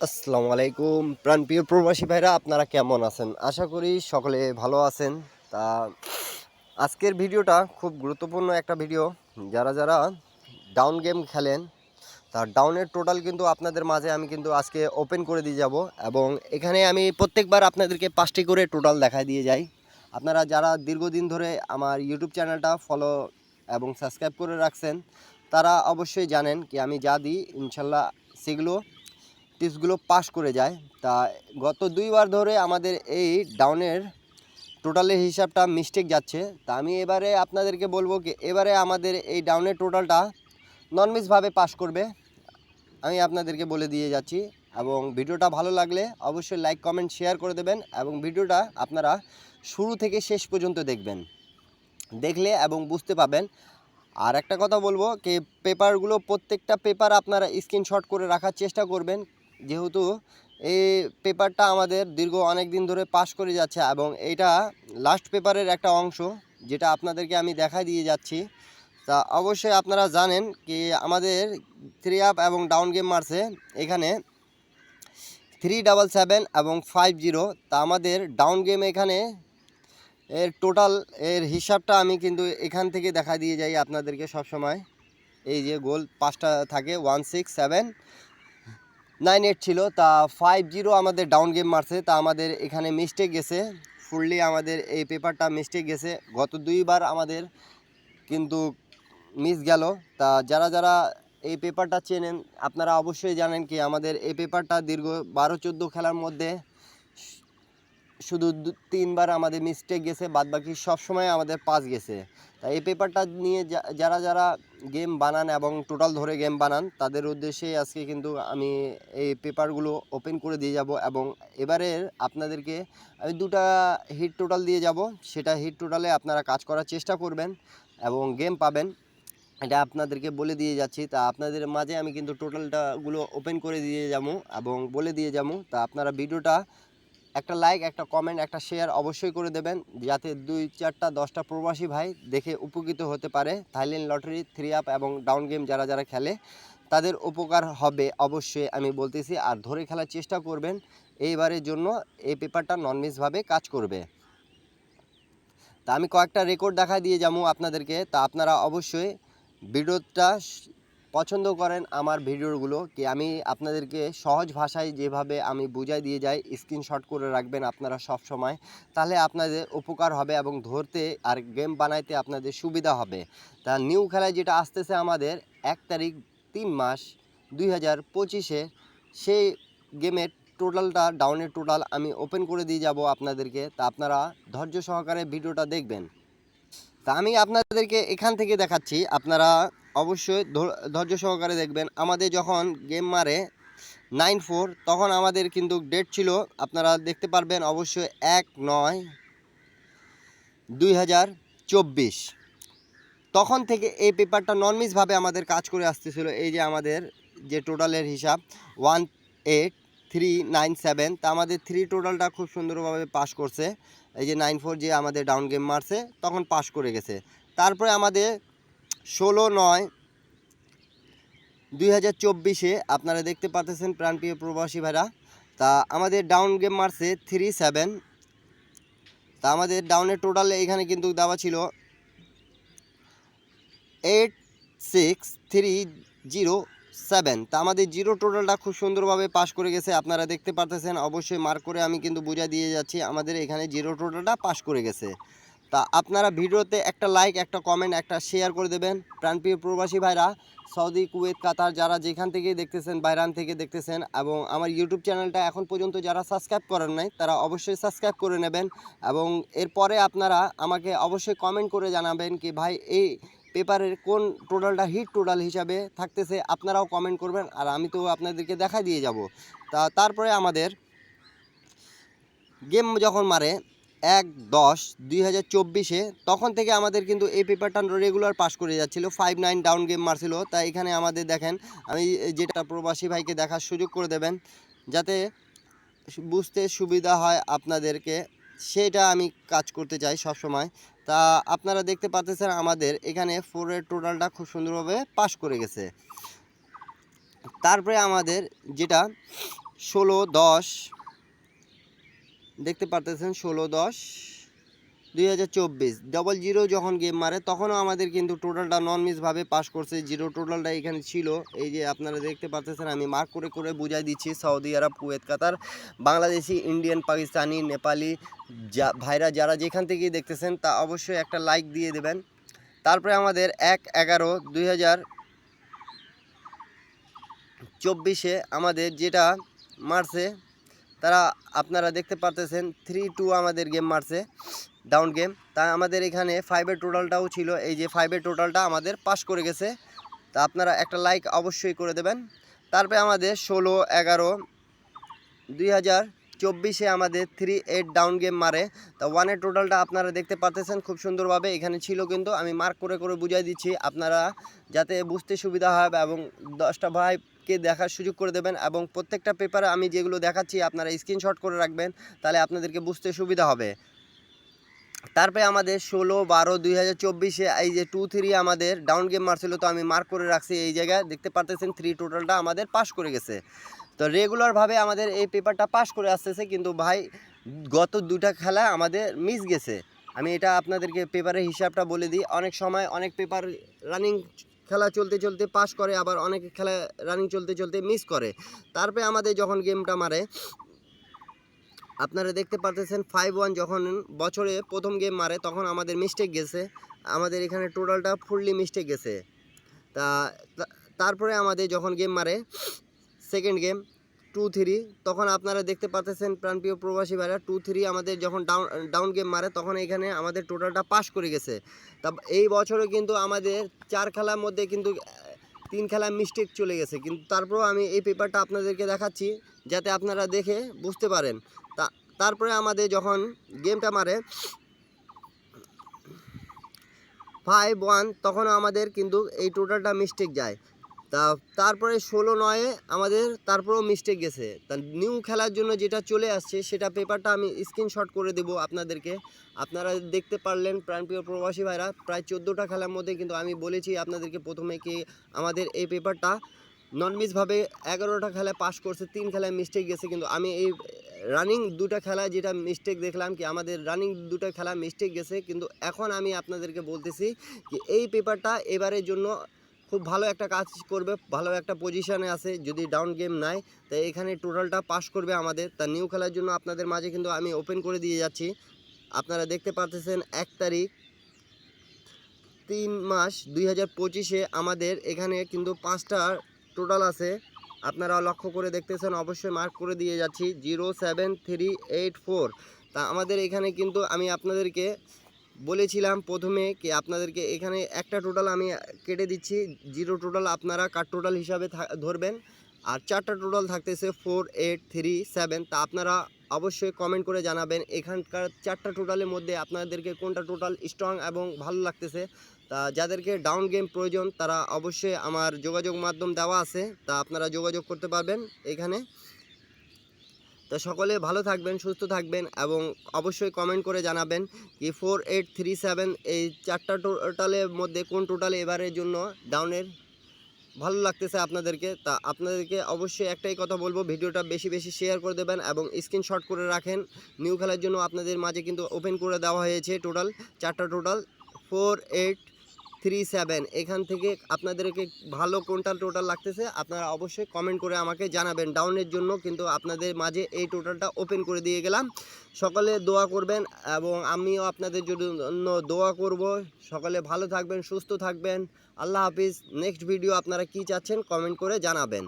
আসসালামু আলাইকুম প্রাণপ্রিয় প্রবাসী ভাইরা, আপনারা কেমন আছেন? আশা করি সকলে ভালো আছেন। তা আজকের ভিডিওটা খুব গুরুত্বপূর্ণ একটা ভিডিও। যারা যারা ডাউন গেম খেলেন, তার ডাউনের টোটাল কিন্তু আপনাদের মাঝে আমি কিন্তু আজকে ওপেন করে দিয়ে যাব, এবং এখানে আমি প্রত্যেকবার আপনাদেরকে 5টি করে টোটাল দেখায় দিয়ে যাই। আপনারা যারা দীর্ঘদিন ধরে আমার ইউটিউব চ্যানেলটা ফলো এবং সাবস্ক্রাইব করে রাখছেন, তারা অবশ্যই জানেন কি আমি যা দিই ইনশাল্লাহ সেগুলো টিপসগুলো পাস করে যায়। তা গত 2বার ধরে আমাদের এই ডাউনের টোটালের হিসাবটা মিস্টেক যাচ্ছে। তা আমি এবারে আপনাদেরকে বলবো কি এবারে আমাদের এই ডাউনের টোটালটা নন মিসভাবে পাস করবে, আমি আপনাদেরকে বলে দিয়ে যাচ্ছি। এবং ভিডিওটা ভালো লাগলে অবশ্যই লাইক কমেন্ট শেয়ার করে দেবেন, এবং ভিডিওটা আপনারা শুরু থেকে শেষ পর্যন্ত দেখবেন, দেখলে এবং বুঝতে পাবেন। আর একটা কথা বলবো কি পেপারগুলো প্রত্যেকটা পেপার আপনারা স্ক্রিনশট করে রাখার চেষ্টা করবেন, যেহেতু এই পেপারটা আমাদের দীর্ঘ অনেক দিন ধরে পাস করে যাচ্ছে, এবং এইটা লাস্ট পেপারের একটা অংশ যেটা আপনাদেরকে আমি দেখাই দিয়ে যাচ্ছি। তা অবশ্যই আপনারা জানেন কি আমাদের 3 আপ এবং ডাউন গেম মারছে এখানে 377 এবং 50। তা আমাদের ডাউন গেম এখানে এর টোটাল এর হিসাবটা আমি কিন্তু এখান থেকে দেখা দিয়ে যাই আপনাদেরকে সব সময়। এই যে গোল 5টা থাকে 16798 ছিল, তা 50 আমাদের ডাউন গেম মারছে। তা আমাদের এখানে মিস্টেক গেছে, ফুললি আমাদের এই পেপারটা মিস্টেক গেছে। গত 2বার আমাদের কিন্তু মিস গেল। তা যারা যারা এই পেপারটা চেনেন আপনারা অবশ্যই জানেন কি আমাদের এই পেপারটা দীর্ঘ 12-14 খেলার মধ্যে শুধু 3বার আমাদের মিস্টেক গেছে, বাদবাকি সবসময় আমাদের পাস গেছে। তাই এই পেপারটা নিয়ে যারা যারা গেম বানান এবং টোটাল ধরে গেম বানান তাদের উদ্দেশ্যে আজকে কিন্তু আমি এই পেপারগুলো ওপেন করে দিয়ে যাব, এবং এবারের আপনাদেরকে আমি 2টা হিট টোটাল দিয়ে যাব। সেটা হিট টোটালে আপনারা কাজ করার চেষ্টা করবেন এবং গেম পাবেন, এটা আপনাদেরকে বলে দিয়ে যাচ্ছি। তা আপনাদের মাঝে আমি কিন্তু টোটালটাগুলো ওপেন করে দিয়ে যাবো এবং বলে দিয়ে যাবো। তা আপনারা ভিডিওটা একটা লাইক, একটা কমেন্ট, একটা শেয়ার অবশ্যই করে দেবেন, যাতে 2-4টা 10টা প্রবাসী ভাই দেখে উপকৃত হতে পারে। থাইল্যান্ড লটারি 3 আপ এবং ডাউন গেম যারা যারা খেলে তাদের উপকার হবে অবশ্যই আমি বলতেছি। আর ধরে খেলার চেষ্টা করবেন, এইবারের জন্য এই পেপারটা নন মিসভাবে কাজ করবে। তা আমি কয়েকটা রেকর্ড দেখা দিয়ে যাবো আপনাদেরকে। তা আপনারা অবশ্যই ভিডিওটা পছন্দ করেন আমার ভিডিওগুলো কি আমি আপনাদেরকে সহজ ভাষায় যেভাবে আমি বুঝাই দিয়ে যাই, স্ক্রিনশট করে রাখবেন আপনারা সব সময়, তাহলে আপনাদের উপকার হবে এবং ধরতে আর গেম বানাইতে আপনাদের সুবিধা হবে। তা নিউ খেলায় যেটা আসতেছে আমাদের 1 তারিখ 3 মাস 2025-এ, সেই গেমের টোটালটা ডাউনের টোটাল আমি ওপেন করে দিয়ে যাব আপনাদেরকে। তা আপনারা ধৈর্য সহকারে ভিডিওটা দেখবেন। তা আমি আপনাদেরকে এখান থেকে দেখাচ্ছি, আপনারা অবশ্যই ধৈর্য সহকারে দেখবেন। আমাদের যখন গেম মারে 94, তখন আমাদের কিন্তু ডেট ছিল, আপনারা দেখতে পারবেন অবশ্যই 1/9/2024। তখন থেকে এই পেপারটা নন মিসভাবে আমাদের কাজ করে আসতেছিল। এই যে আমাদের যে টোটালের হিসাব 18397, তা আমাদের 3 টোটালটা খুব সুন্দরভাবে পাস করছে। এই যে 94 যে আমাদের ডাউন গেম মারছে তখন পাস করে গেছে। তারপরে আমাদের 16/9/2024-এ আপনারা দেখতে পাচ্ছেন প্রাণপ্রিয় প্রবাসী ভাইরা, তা আমাদের ডাউন গেম মারছে 37। তা আমাদের ডাউনের টোটালে এখানে কিন্তু দেওয়া ছিল 86307। তা আমাদের জিরো টোটালটা খুব সুন্দরভাবে পাস করে গেছে, আপনারা দেখতে পারতেছেন। অবশ্যই মার্ক করে আমি কিন্তু বুঝা দিয়ে যাচ্ছি আমাদের এখানে জিরো টোটালটা পাস করে গেছে। তা আপনারা ভিডিওতে একটা লাইক, একটা কমেন্ট, একটা শেয়ার করে দেবেন। প্রাণপ্রিয় প্রবাসী ভাইরা সৌদি, কুয়েত, কাতার যারা যেখান থেকে দেখতেছেন, বাইরান থেকে দেখতেছেন, এবং আমার ইউটিউব চ্যানেলটা এখন পর্যন্ত যারা সাবস্ক্রাইব করেন নাই তারা অবশ্যই সাবস্ক্রাইব করে নেবেন। এবং এরপরে আপনারা আমাকে অবশ্যই কমেন্ট করে জানাবেন কি ভাই এই পেপারের কোন টোটালটা হিট টোটাল হিসাবে থাকতেছে, আপনারাও কমেন্ট করবেন, আর আমি তো আপনাদেরকে দেখা দিয়ে যাব। তারপরে আমাদের গেম যখন মারে 1/10/2024-এ, তখন থেকে আমাদের কিন্তু এই পেপারটা রেগুলার পাস করে যাচ্ছিলো। 59 ডাউন গেম মারছিল। তাই এখানে আমাদের দেখেন, আমি যেটা প্রবাসী ভাইকে দেখার সুযোগ করে দেবেন যাতে বুঝতে সুবিধা হয় আপনাদেরকে, সেটা আমি কাজ করতে চাই সব সময়। তা আপনারা দেখতে পাচ্ছেন আমাদের এখানে 4-এর টোটালটা খুব সুন্দরভাবে পাস করে গেছে। তারপরে আমাদের যেটা 16/10 দেখতে পারতেছেন 16/10/2024 00 যখন গেম মারে তখনও আমাদের কিন্তু টোটালটা নন মিসভাবে পাস করছে। জিরো টোটালটা এখানে ছিল, এই যে আপনারা দেখতে পারতেছেন, আমি মার্ক করে করে বুঝাই দিচ্ছি। সৌদি আরব, কুয়েত, কাতার, বাংলাদেশি, ইন্ডিয়ান, পাকিস্তানি, নেপালি ভাইরা যারা যেখান থেকেই দেখতেছেন তা অবশ্যই একটা লাইক দিয়ে দেবেন। তারপরে আমাদের 1/11/2024 আমাদের যেটা মারছে তারা আপনারা দেখতে পারতেছেন 3-2 আমাদের গেম মারছে, ডাউন গেম। তা আমাদের এখানে 5-এর টোটালটাও ছিল, এই যে 5-এর টোটালটা আমাদের পাস করে গেছে। তা আপনারা একটা লাইক অবশ্যই করে দেবেন। তারপরে আমাদের 16/11/2024 আমাদের 3-8 ডাউন গেম মারে। তা 1-এর টোটালটা আপনারা দেখতে পারতেছেন খুব সুন্দরভাবে এখানে ছিল, কিন্তু আমি মার্ক করে করে বুঝাই দিচ্ছি আপনারা যাতে বুঝতে সুবিধা হয়, এবং 10টা ভাইকে দেখার সুযোগ করে দেবেন। এবং প্রত্যেকটা পেপারে আমি যেগুলো দেখাচ্ছি আপনারা স্ক্রিনশট করে রাখবেন, তাহলে আপনাদেরকে বুঝতে সুবিধা হবে। তারপরে আমাদের 16/12/2024 এই যে 2-3 আমাদের ডাউন গেম মারছিল, তো আমি মার্ক করে রাখছি এই জায়গায় দেখতে পারতেছেন 3 টোটালটা আমাদের পাস করে গেছে। তো রেগুলারভাবে আমাদের এই পেপারটা পাস করে আসতেছে, কিন্তু ভাই গত 2টা খেলা আমাদের মিস গেছে। আমি এটা আপনাদেরকে পেপারের হিসাবটা বলে দিই। অনেক সময় অনেক পেপার রানিং খেলা চলতে চলতে পাস করে, আবার অনেক খেলা রানিং চলতে চলতে মিস করে। তারপরে আমাদের যখন গেমটা মারে আপনারা দেখতে পারতেছেন 5-1 যখন বছরে প্রথম গেম মারে তখন আমাদের মিস্টেক গেছে, আমাদের এখানে টোটালটা ফুললি মিস্টেক গেছে। তারপরে আমাদের যখন গেম মারে সেকেন্ড গেম 2-3 তখন আপনারা দেখতে পাচ্ছেন প্রাণপ্রিয় প্রবাসী ভাইরা 2-3 আমাদের যখন ডাউন গেম মারে তখন এখানে আমাদের টোটালটা পাস করে গেছে। তা এই বছরে কিন্তু আমাদের 4 খেলার মধ্যে কিন্তু 3 খেলা মিস্টেক চলে গেছে, কিন্তু তারপরেও আমি এই পেপারটা আপনাদেরকে দেখাচ্ছি যাতে আপনারা দেখে বুঝতে পারেন। তারপরে আমাদের যখন গেমটা মারে 5-1 তখন আমাদের কিন্তু এই টোটালটা মিস্টেক যায়। তারপরে 16-9 আমাদের তারপরেও মিস্টেক গেছে। তা নিউ খেলার জন্য যেটা চলে আসছে সেটা পেপারটা আমি স্ক্রিনশট করে দেব আপনাদেরকে, আপনারা দেখতে পারলেন। প্রাণপ্রিয় প্রবাসী ভাইরা প্রায় 14টা খেলার মধ্যে কিন্তু আমি বলেছি আপনাদেরকে প্রথমে কি আমাদের এই পেপারটা নন মিসভাবে 11টা খেলায় পাস করছে, 3 খেলায় মিস্টেক গেছে। কিন্তু আমি এই রানিং 2টা খেলায় যেটা মিস্টেক দেখলাম কি আমাদের রানিং 2টা খেলা মিস্টেক গেছে, কিন্তু এখন আমি আপনাদেরকে বলতেছি যে এই পেপারটা এবারের জন্য খুব ভালো একটা কাজ করবে, ভালো একটা পজিশানে আছে। যদি ডাউন গেম নাই তাই এখানে টোটালটা পাস করবে আমাদের। তা নিউ খেলার জন্য আপনাদের মাঝে কিন্তু আমি ওপেন করে দিয়ে যাচ্ছি। আপনারা দেখতে পাচ্ছেন 1 তারিখ 3 মাস 2025 আমাদের এখানে কিন্তু 5টা টোটাল আছে, আপনারা লক্ষ্য করে দেখতেছেন, অবশ্যই মার্ক করে দিয়ে যাচ্ছি 07384। তা আমাদের এখানে কিন্তু আমি আপনাদেরকে বলেছিলাম প্রথমে কি আপনাদেরকে এখানে একটা টোটাল আমি কেটে দিচ্ছি, 0 টোটাল আপনারা কাট টোটাল হিসাবে ধরবেন, আর 4টা টোটাল থাকতেছে 4837। তা আপনারা অবশ্যই কমেন্ট করে জানাবেন এখানকার 4টা টোটালের মধ্যে আপনাদেরকে কোনটা টোটাল স্ট্রং এবং ভালো লাগতেছে। তা যাদেরকে ডাউন গেম প্রয়োজন তারা অবশ্যই আমার যোগাযোগ মাধ্যম দেওয়া আছে, তা আপনারা যোগাযোগ করতে পারবেন এখানে। তো সকলে ভালো থাকবেন, সুস্থ থাকবেন, এবং অবশ্যই কমেন্ট করে জানাবেন কি 4837 এই 4টা টোটালের মধ্যে কোন টোটাল এবারের জন্য ডাউনের ভালো লাগতেছে আপনাদেরকে। তা আপনাদেরকে অবশ্যই একটাই কথা বলবো, ভিডিওটা বেশি বেশি শেয়ার করে দেবেন এবং স্ক্রিনশট করে রাখেন। নিউ খেলার জন্য আপনাদের মাঝে কিন্তু ওপেন করে দেওয়া হয়েছে টোটাল 4টা টোটাল 4837। এখান থেকে আপনাদেরকে ভালো কোনটা টোটাল লাগতেছে আপনারা অবশ্যই কমেন্ট করে আমাকে জানাবেন। ডাউনের জন্য কিন্তু আপনাদের মাঝে এই টোটালটা ওপেন করে দিয়ে গেলাম। সকলে দোয়া করবেন এবং আমিও আপনাদের জন্য দোয়া করব। সকলে ভালো থাকবেন, সুস্থ থাকবেন। আল্লাহ হাফিজ। নেক্সট ভিডিও আপনারা কি চাচ্ছেন কমেন্ট করে জানাবেন।